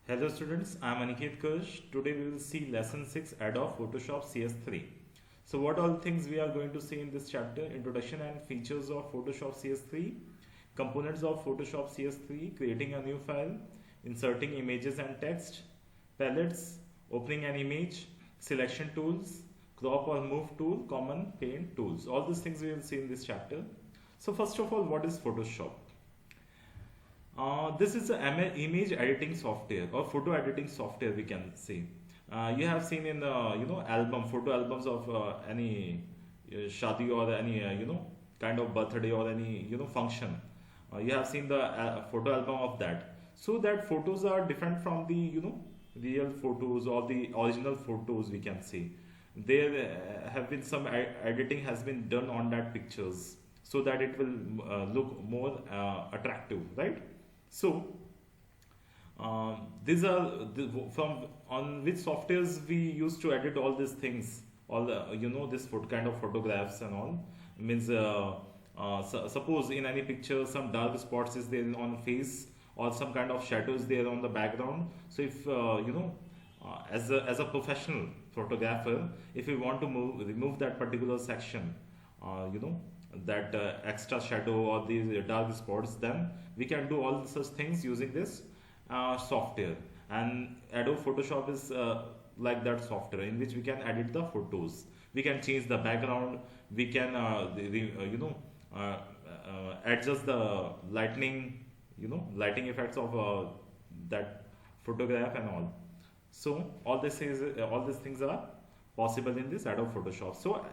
Hello students, I am Aniket Kirsch. Today we will see lesson 6 Adobe Photoshop CS3. So what all things we are going to see in this chapter: introduction and features of Photoshop CS3, components of Photoshop CS3, creating a new file, inserting images and text, palettes, opening an image, selection tools, crop or move tool, common paint tools. All these things we will see in this chapter. So first of all, what is Photoshop? This is an image editing software or photo editing software, we can say. You have seen in photo albums of any shadi or any kind of birthday or any function. You have seen the photo album of that. So that photos are different from the real photos or the original photos, we can say. There have been some editing has been done on that pictures so that it will look more attractive, right? So these are from on which softwares we used to edit all these things, all the this kind of photographs and all. Means suppose in any picture some dark spots is there on face or some kind of shadows there on the background. So if as a professional photographer, if you want to remove that particular section, that extra shadow or these dark spots, then we can do all such things using this software. And Adobe Photoshop is like that software in which we can edit the photos, we can change the background, we can adjust the lighting effects of that photograph and all. So all these things are possible in this Adobe Photoshop. So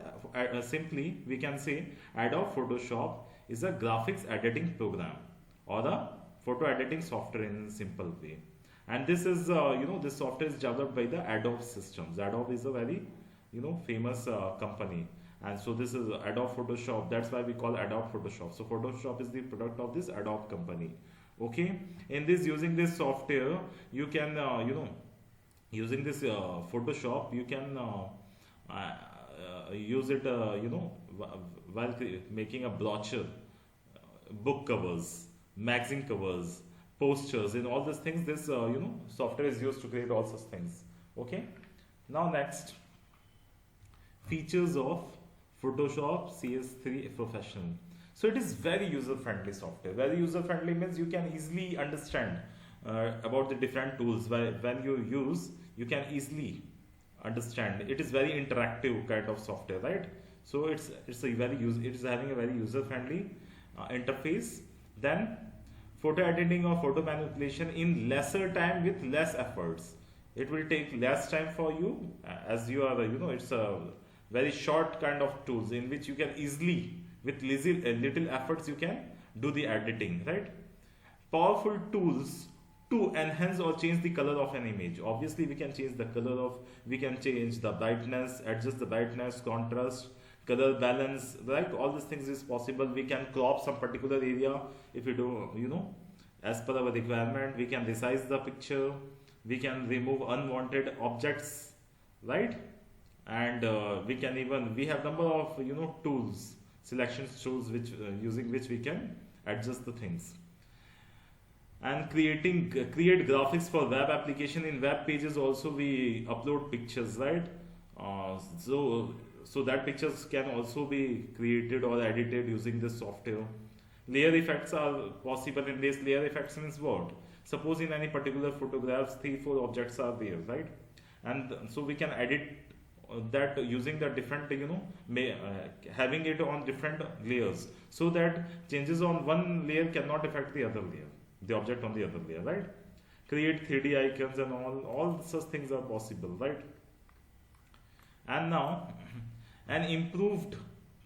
simply we can say Adobe Photoshop is a graphics editing program or a photo editing software in a simple way. And this is this software is developed by the Adobe Systems. Adobe is a very famous company, and so this is Adobe Photoshop. That's why we call Adobe Photoshop. So Photoshop is the product of this Adobe company. Okay, in this using this software you can using this Photoshop you can use it while making a brochure, book covers, magazine covers, posters, and all these things. This software is used to create all such things. Okay, now next, features of Photoshop CS3 Professional. So it is very user friendly software. Very user friendly means you can easily understand about the different tools. When you use, you can easily understand. It is very interactive kind of software, right? So it is having a very user friendly interface. Then photo editing or photo manipulation in lesser time with less efforts. It will take less time for you as you are it's a very short kind of tools in which you can easily with little efforts you can do the editing, right? Powerful tools to enhance or change the color of an image. Obviously we can change the color of, we can change the brightness, adjust the brightness, contrast, color balance, right? All these things is possible. We can crop some particular area if we do as per our requirement. We can resize the picture, we can remove unwanted objects, right? And we have number of tools, selection tools, which using which we can adjust the things. And create graphics for web application. In web pages also we upload pictures, right? So that pictures can also be created or edited using this software. Layer effects are possible in this. Layer effects means what? Suppose in any particular photographs 3-4 objects are there, right? And so we can edit that using the different having it on different layers, so that changes on one layer cannot affect the other layer, the object on the other layer, right? Create 3D icons and all such things are possible, right? And now an improved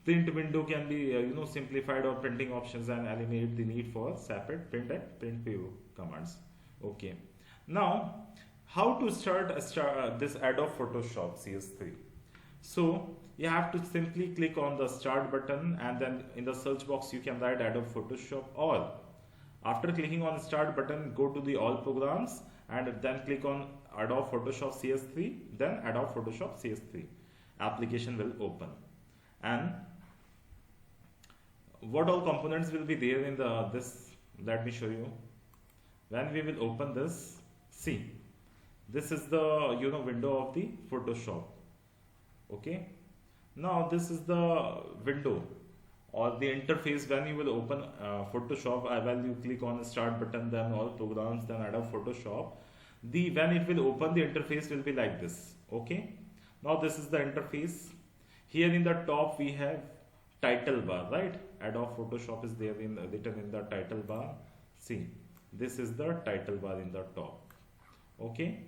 print window can be simplified, or printing options, and eliminate the need for separate print and print view commands. Okay, now how to start this Adobe Photoshop CS3. So you have to simply click on the start button, and then in the search box you can write Adobe Photoshop all. After clicking on start button, go to the all programs and then click on Adobe Photoshop CS3, then Adobe Photoshop CS3 application will open. And what all components will be there in this, let me show you. When we will open this, see This is the window of the Photoshop. Okay. Now this is the window or the interface when you will open Photoshop. When you click on the start button, then all programs, then Adobe Photoshop. The when it will open, the interface will be like this. Okay. Now this is the interface. Here in the top we have title bar, right? Adobe Photoshop is there written in the title bar. See, this is the title bar in the top. Okay,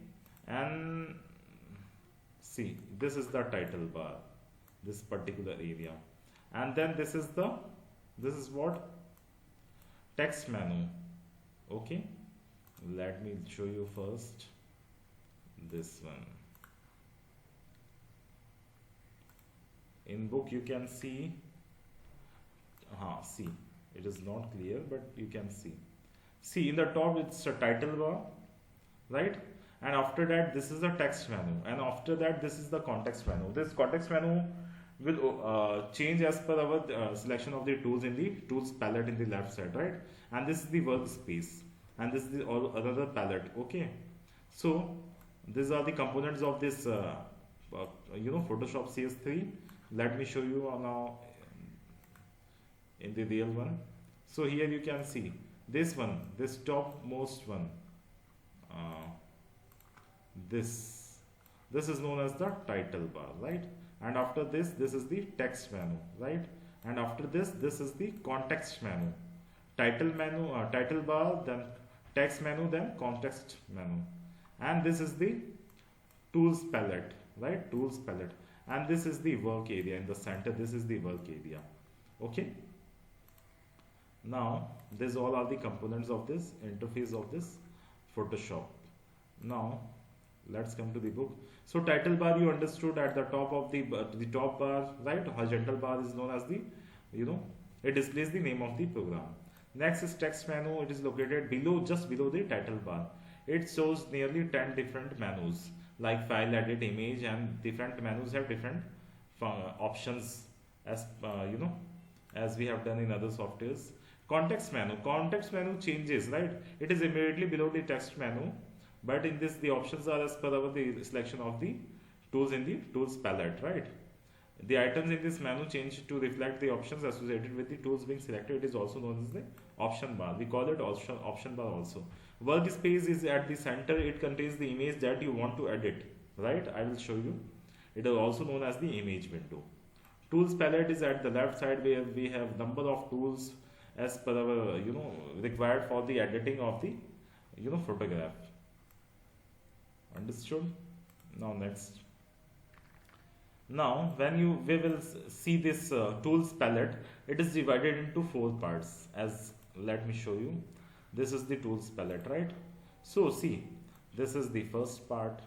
and see, this is the title bar, this particular area, and then this is what, text menu. Okay, let me show you first this one. In book you can see, see, it is not clear, but you can see in the top it's a title bar, right? And after that this is the text menu, and after that this is the context menu. This context menu will change as per our selection of the tools in the tools palette in the left side, right? And this is the workspace, and this is the another palette. Okay, so these are the components of this Photoshop CS3. Let me show you now in the real one. So here you can see this one, this topmost one, this is known as the title bar, right? And after this is the text menu, right? And after this is the context menu. Title bar, then text menu, then context menu. And this is the tools palette, right? Tools palette. And this is the work area in the center. This is the work area. Okay. Now, these all are the components of this interface of this Photoshop. Now, let's come to the book. So, title bar you understood at the top of the top bar, right? Horizontal bar is known as the, it displays the name of the program. Next is text menu. It is located just below the title bar. It shows nearly 10 different menus, like file, edit, image, and different menus have different options as as we have done in other softwares. Context menu changes, right? It is immediately below the text menu, but in this the options are as per the selection of the tools in the tools palette, right? The items in this menu change to reflect the options associated with the tools being selected. It is also known as the option bar. We call it option bar also. Workspace is at the center. It contains the image that you want to edit, right? I will show you. It is also known as the image window. Tools palette is at the left side, where we have number of tools as per our required for the editing of the photograph. Understood? Now next. Now when we will see this tools palette, it is divided into 4 parts. As let me show you. This is the tools palette, right? So see, this is the first part,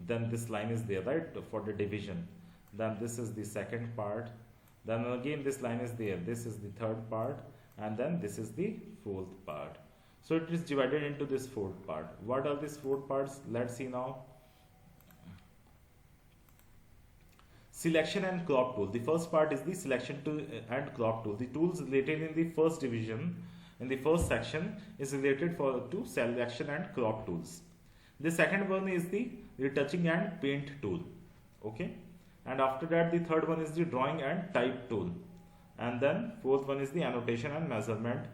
then this line is there, right, for the division. Then this is the second part, then again this line is there, this is the third part, and then this is the fourth part. So it is divided into this fourth part. What are these 4 parts? Let's see now. Selection and crop tool. The first part is the selection tool and crop tool. The tools related in the first division, in the first section, is related to selection and crop tools. The second one is the retouching and paint tool. Okay. And after that, the third one is the drawing and type tool. And then fourth one is the annotation and measurement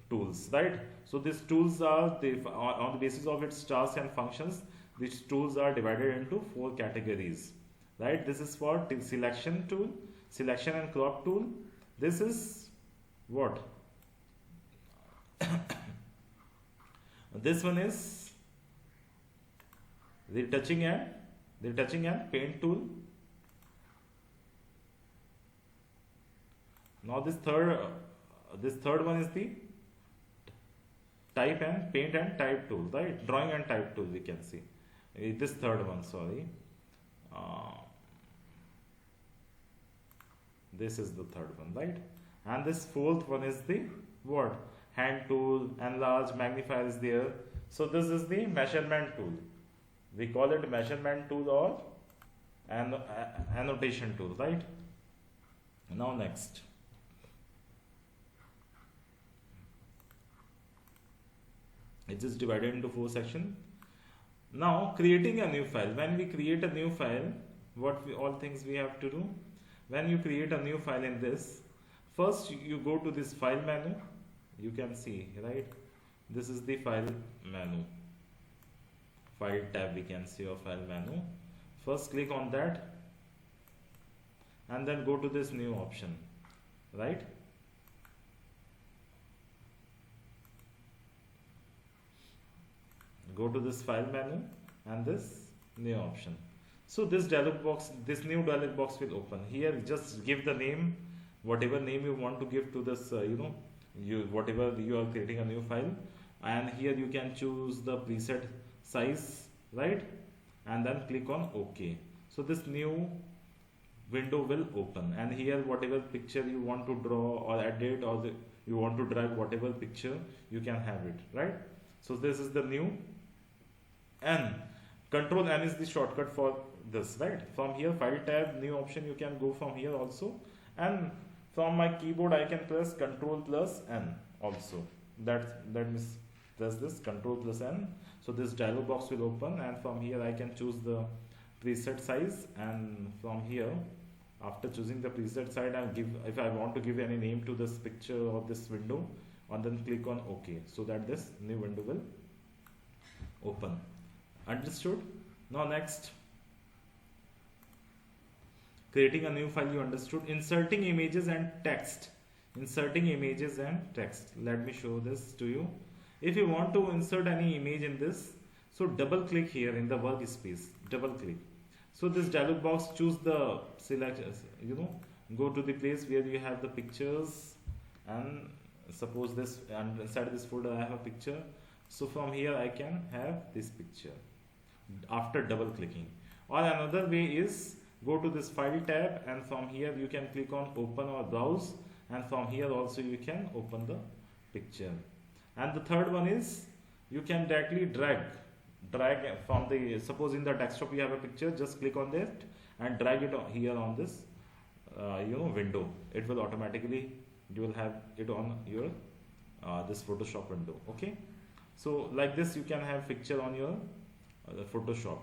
tools, right? So these tools are on the basis of its tasks and functions. These tools are divided into 4 categories, right? This is for selection tool, selection and crop tool. This is what? This one is the retouching and paint tool. Now this third one is the type and paint and type tool, right? Drawing and type tool, we can see. This third one, sorry. This is the third one, right? And this fourth one is the what? Hand tool, enlarge, magnifier is there. So this is the measurement tool. We call it measurement tool or annotation tool, right? Now next. It is divided into 4 sections. Now creating a new file. When we create a new file, all things we have to do? When you create a new file in this, first you go to this file menu. You can see, right? This is the file menu, file tab, we can see, or file menu. First click on that and then go to this new option, right? Go to this file menu and this new option. So this dialog box, this new dialog box will open. Here just give the name, whatever name you want to give to this, whatever you are creating a new file, and here you can choose the preset size, right? And then click on OK. So this new window will open, and here whatever picture you want to draw or edit, or you want to drag whatever picture, you can have it, right? So this is the new N. Control N is the shortcut for this, right? From here, file tab, new option, you can go from here also, and from my keyboard I can press Control plus N also. That means press this Control plus N. So this dialog box will open, and from here I can choose the preset size, and from here, after choosing the preset size, if I want to give any name to this picture or this window, and then click on OK, so that this new window will open. Understood? Now next, creating a new file, you understood. Inserting images and text. Inserting images and text. Let me show this to you. If you want to insert any image in this, so double click here in the workspace. Double click. So this dialog box, choose the select, go to the place where you have the pictures, and suppose this, and inside this folder I have a picture. So from here I can have this picture after double clicking. Or another way is, go to this file tab, and from here you can click on open or browse, and from here also you can open the picture. And the third one is, you can directly drag from the, suppose in the desktop you have a picture, just click on that and drag it here on this window. It will automatically, you will have it on your this Photoshop window. Okay, so like this you can have picture on your Photoshop.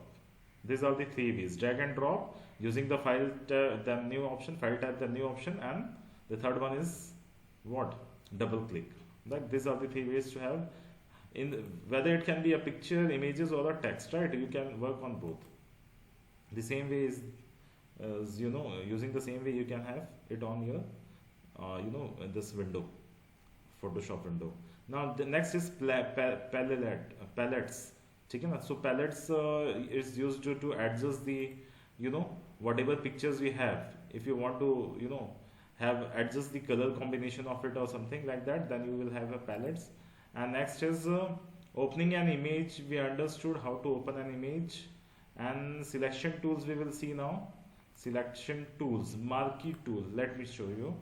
These are the three ways: drag and drop, using the file tab, the new option, file tab, the new option, and the third one is what? Double click. Like these are the three ways to have, whether it can be a picture, images, or a text, right? You can work on both. The same way is, using the same way you can have it on your this window, Photoshop window. Now the next is palettes. So palettes is used to adjust the whatever pictures we have. If you want to have adjust the color combination of it or something like that, then you will have a palettes. And next is opening an image. We understood how to open an image. And selection tools we will see now. Selection tools, marquee tool. Let me show you.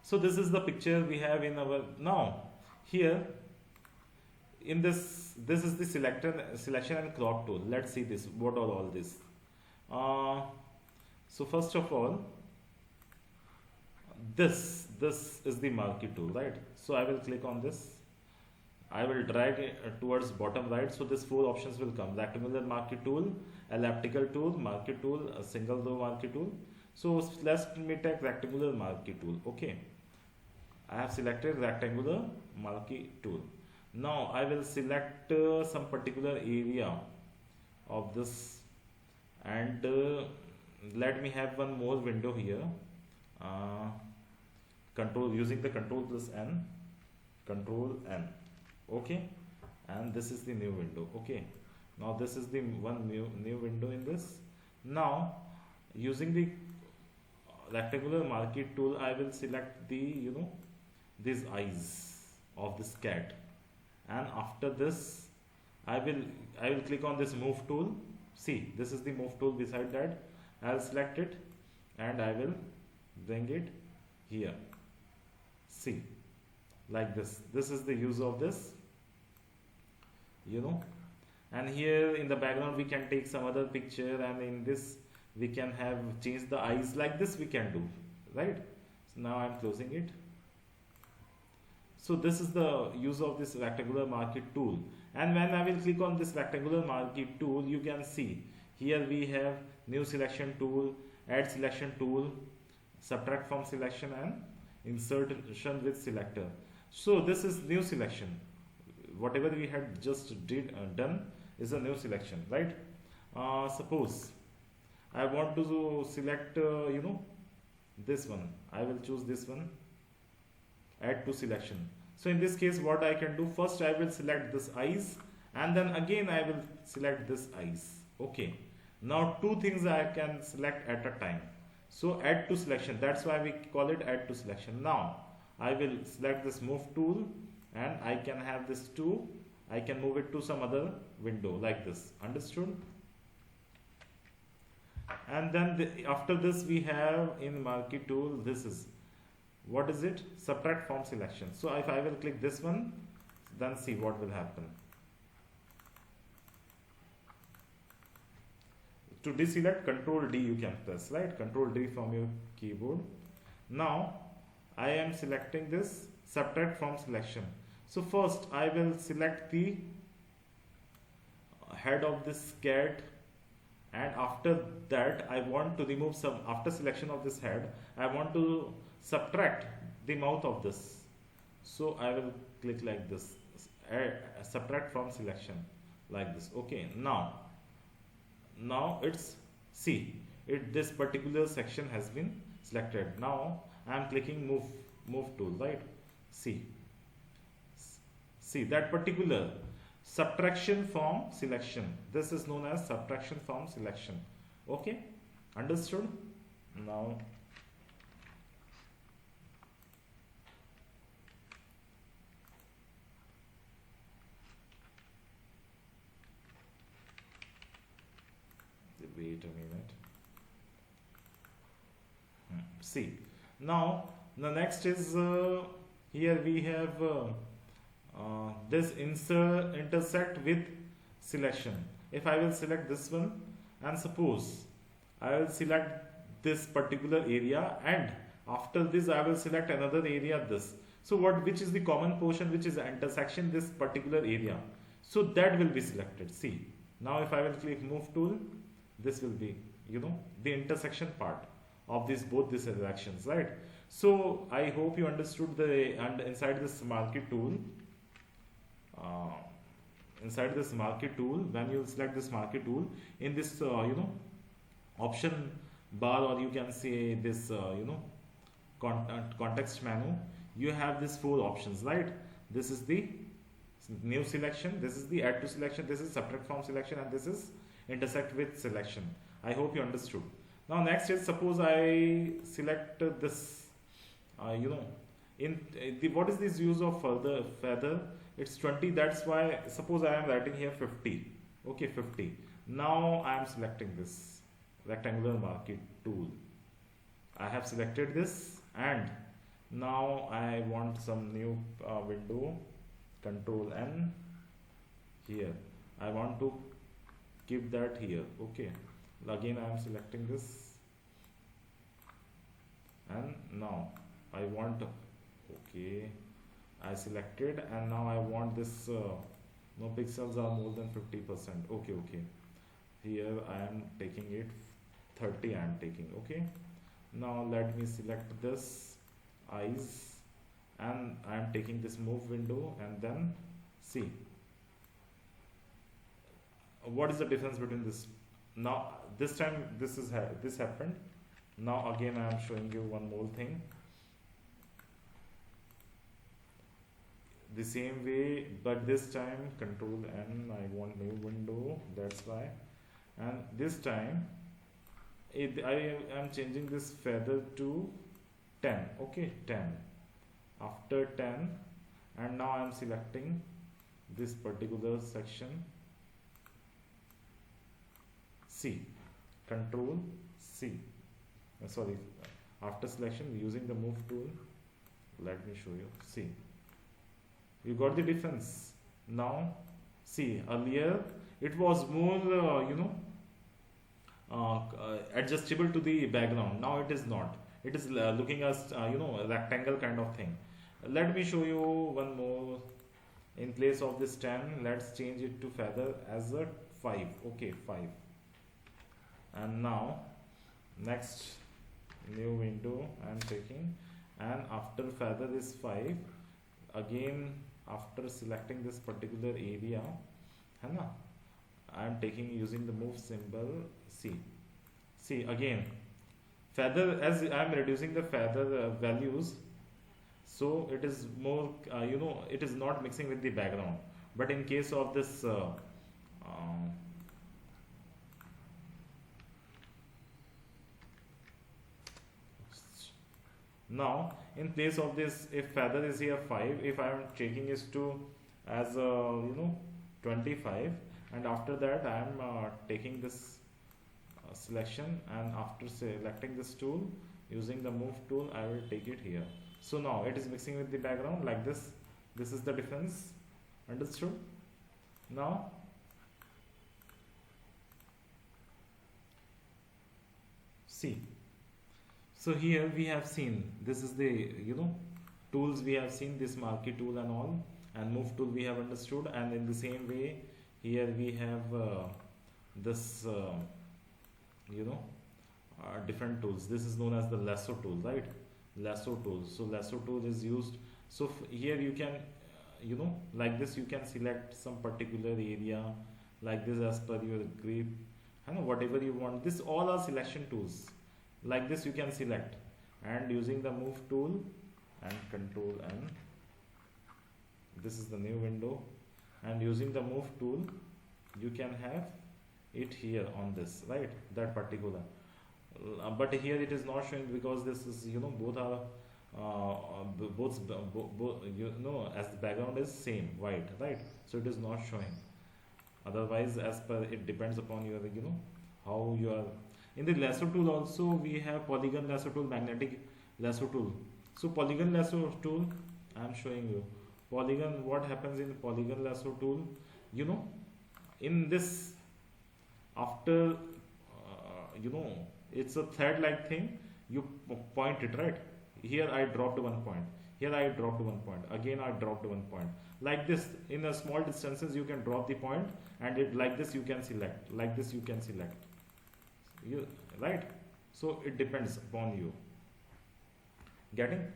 So this is the picture we have in our, now here in this is the selection and crop tool. Let's see this, what are all this. So first of all, this is the marquee tool, right? So I will click on this. I will drag it towards bottom right. So these four options will come: rectangular marquee tool, elliptical tool, marquee tool, a single row marquee tool. So let me take rectangular marquee tool. Okay, I have selected rectangular marquee tool. Now I will select some particular area of this, and let me have one more window here. Using the Control plus N, Control N. Okay, and this is the new window. Okay, now this is the one new window in this. Now using the rectangular marquee tool, I will select the these eyes of this cat, and after this I will click on this move tool. See, this is the move tool. Beside that, I'll select it and I will bring it here. See, like this. This is the use of this, and here in the background we can take some other picture, and in this we can have change the eyes. Like this we can do, right? So now I'm closing it. So this is the use of this rectangular marquee tool. And when I will click on this rectangular marquee tool, you can see here we have new selection tool, add selection tool, subtract from selection, and insertion with selector. So this is new selection. Whatever we had just done is a new selection, right? Suppose I want to select, this one. I will choose this one, add to selection. So in this case, what I can do, first I will select this eyes, and then again I will select this eyes. Okay. Now two things I can select at a time. So add to selection. That's why we call it add to selection. Now I will select this move tool, and I can have this two. I can move it to some other window like this. Understood? And then after this we have in marquee tool, this is, what is it? Subtract from selection. So if I will click this one, then see what will happen. To deselect, Control D you can press, right? Control D from your keyboard. Now I am selecting this subtract from selection. So first I will select the head of this cat, and after that I want to remove some, after selection of this head I want to subtract the mouth of this. So I will click like this, subtract from selection like this. Okay, now it's, see, this particular section has been selected. Now I am clicking move tool, right? See that particular subtraction from selection, this is known as subtraction from selection. Okay, understood? Now wait a minute. See, now the next is, here we have this intersect with selection. If I will select this one, and suppose I will select this particular area, and after this I will select another area, this. So which is the common portion, which is the intersection, this particular area. So that will be selected. See, now if I will click move tool, this will be, the intersection part of both these selections, right? So I hope you understood and inside this marquee tool, when you select this marquee tool, in this option bar, or you can say this context menu, you have these four options, right? This is the new selection, this is the add to selection, this is subtract from selection, and this is intersect with selection. I hope you understood. Now next is, suppose I select this, in the, what is this use of feather? It's 20, that's why, suppose I am writing here 50. Okay, 50. Now I am selecting this rectangular marquee tool. I have selected this, and now I want some new window, Control N. Here I want to keep that here. Okay, again I am selecting this, and now I want, okay, I selected, and now I want this, no pixels are more than 50%. Okay, here I am taking it 30, I am taking. Okay, now let me select this eyes, and I am taking this move window, and then see what is the difference between this. Now this time this happened. Now again I am showing you one more thing, the same way, but this time Control N, I want new window, that's why. And this time I am changing this feather to 10. Okay, 10. After 10, and now I am selecting this particular section. C, Control C. Sorry, after selection using the move tool, let me show you. See, you got the difference. Now see, earlier it was more adjustable to the background. Now it is not. It is looking as a rectangle kind of thing. Let me show you one more. In place of this 10, let's change it to feather as a 5. Okay, 5. And now next new window I am taking, and after feather is 5, again after selecting this particular area, है ना, I am taking using the move symbol. See again feather, as I am reducing the feather values, so it is more it is not mixing with the background. But in case of this um, now in place of this, if feather is here 5, if I am checking is to as 25, and after that I am taking this selection, and after selecting this tool using the move tool, I will take it here. So now it is mixing with the background like this. This is the difference. Understood? Now see, so here we have seen, this is the tools we have seen, this marquee tool and all, and move tool we have understood. And in the same way here we have this different tools. This is known as the lasso tool, right? Lasso tool. So lasso tool is used. So here you can like this you can select some particular area like this as per your grip, whatever you want. This all are selection tools. Like this you can select, and using the move tool and control, and this is the new window, and using the move tool you can have it here on this, right, that particular. But here it is not showing because this is both are as the background is same white, right, so it is not showing. Otherwise, as per, it depends upon your how you are. In the lasso tool also we have polygon lasso tool, magnetic lasso tool. So polygon lasso tool I am showing you. Polygon, what happens in polygon lasso tool, in this, after it's a thread like thing, you point it, right? Here I dropped 1 point, here I dropped 1 point, again I dropped 1 point. Like this, in a small distances you can drop the point, and it like this you can select, like this you can select, right? So it depends upon you. Getting?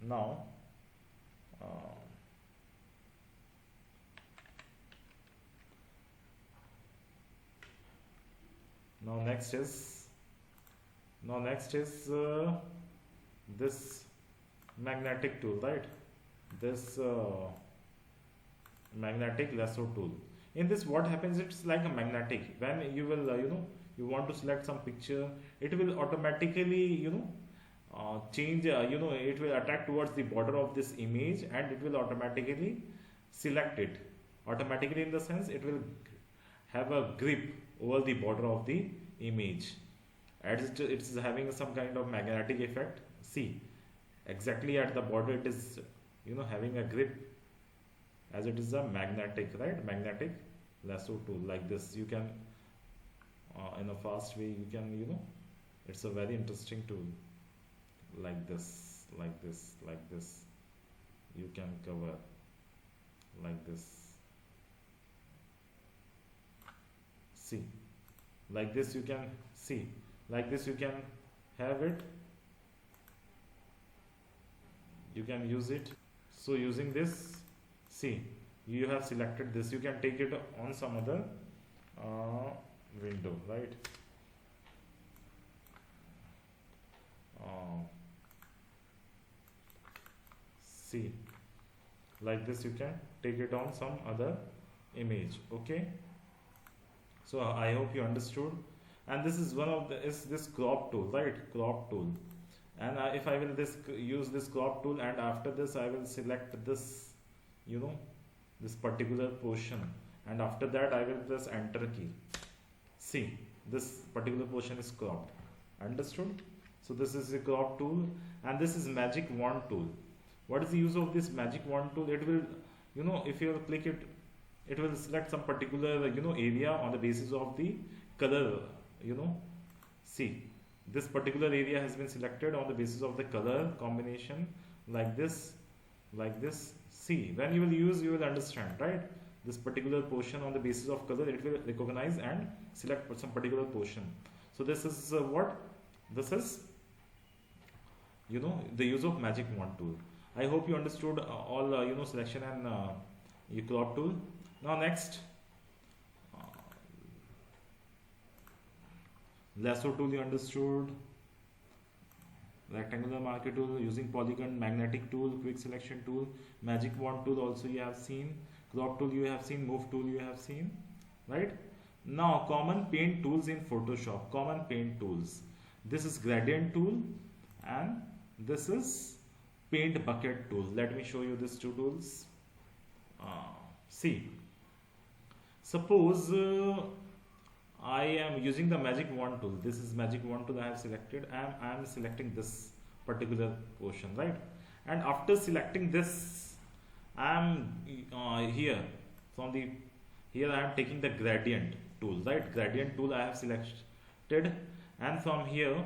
Now now next is this magnetic tool, right? This magnetic lasso tool. In this, what happens, it's like a magnetic. When you will you want to select some picture, it will automatically change, it will attack towards the border of this image, and it will automatically select it. Automatically, in the sense, it will have a grip over the border of the image, as it is having some kind of magnetic effect. See, exactly at the border it is having a grip, as it is a magnetic, right? Magnetic lasso tool. Like this you can in a fast way you can it's a very interesting tool. Like this, like this, like this you can cover, like this. See, like this you can see, like this you can have it, you can use it. So using this, see, you have selected this, you can take it on some other window, right? See, like this you can take it on some other image. Okay, so I hope you understood. And this is one of the this crop tool, right? Crop tool. And if I will use this crop tool, and after this I will select this this particular portion, and after that I will press enter key. See, this particular portion is cropped. Understood? So this is a crop tool, and this is magic wand tool. What is the use of this magic wand tool? It will if you click it, it will select some particular area on the basis of the color. See, this particular area has been selected on the basis of the color combination, like this. like this. See, when you will use, you will understand, right? This particular portion on the basis of color, it will recognize and select some particular portion. So this is what? This is the use of magic wand tool. I hope you understood all selection and your crop tool. Now next, uh, lasso tool you understood, rectangular marquee tool, using polygon, magnetic tool, quick selection tool, magic wand tool also you have seen, crop tool you have seen, move tool you have seen, right? Now common paint tools in Photoshop. Common paint tools, this is gradient tool and this is paint bucket tool. Let me show you these two tools. See, suppose I am using the magic wand tool. This is magic wand tool I have selected. I am selecting this particular portion, right? And after selecting this, I am here from the here I am taking the gradient tool, right? Gradient tool I have selected, and from here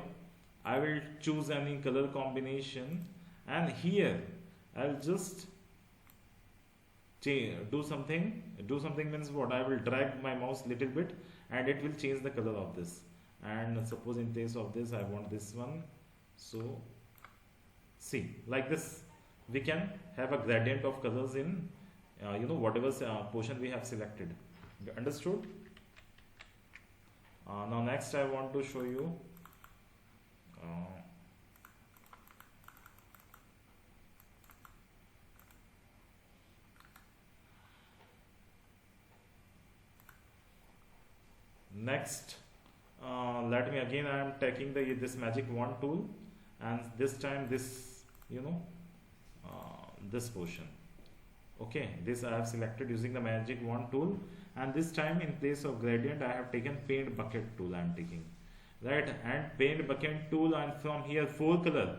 I will choose any color combination, and here I'll just do something. Do something means what? I will drag my mouse little bit and it will change the color of this. And suppose in place of this I want this one. So see, like this we can have a gradient of colors in whatever portion we have selected. Understood? Now next I want to show you next let me again, I am taking this magic wand tool, and this time this this portion. Okay, this I have selected using the magic wand tool, and this time in place of gradient I have taken paint bucket tool. I am taking, right, and paint bucket tool, and from here forecolor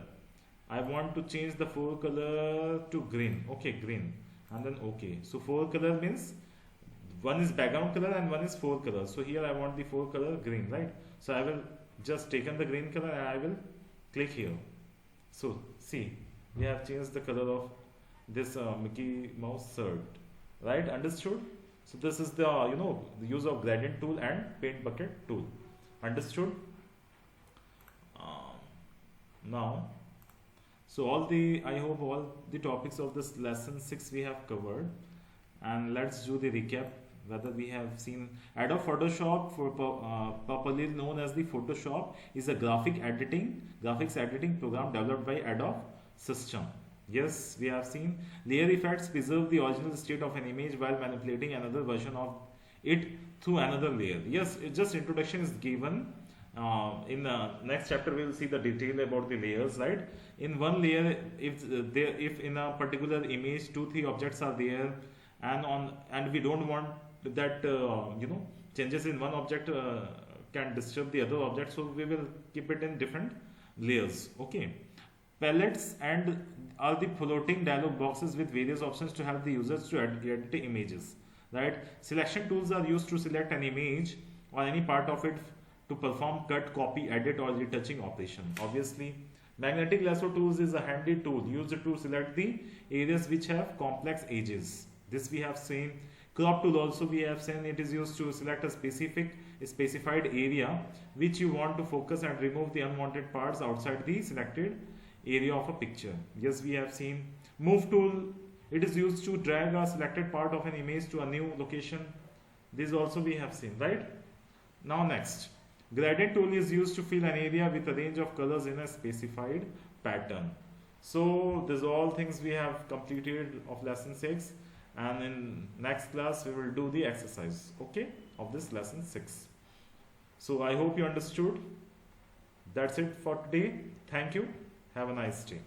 I want to change the forecolor to green. Okay, green, and then okay. So forecolor means one is background color and one is forecolor. So here I want the forecolor green, right? So I will just taken the green color and I will click here. So see, we have changed the color of this Mickey Mouse shirt, right? Understood? So this is the the use of gradient tool and paint bucket tool. Understood? Now, so I hope all the topics of this lesson 6 we have covered, and let's do the recap. Whether we have seen Adobe Photoshop, properly known as the Photoshop, is a graphics editing program developed by Adobe system. Yes, we have seen layer effects preserve the original state of an image while manipulating another version of it through another layer. Yes, just introduction is given. In the next chapter we will see the detail about the layers, right? In one layer, if in a particular image 2-3 objects are there, and we don't want that changes in one object can disturb the other object, so we will keep it in different layers. Okay, palettes and are the floating dialog boxes with various options to help the users to edit the images, right? Selection tools are used to select an image or any part of it to perform cut, copy, edit or retouching operation. Obviously, magnetic lasso tools is a handy tool used to select the areas which have complex edges. This we have seen. Crop tool also we have seen, it is used to select a specified area which you want to focus and remove the unwanted parts outside the selected area of a picture. Yes, we have seen. Move tool, it is used to drag a selected part of an image to a new location. This also we have seen, right? Now next, gradient tool is used to fill an area with a range of colors in a specified pattern. So these all things we have completed of lesson 6. And in next class we will do the exercise, okay, of this lesson 6. So I hope you understood. That's it for today. Thank you. Have a nice day.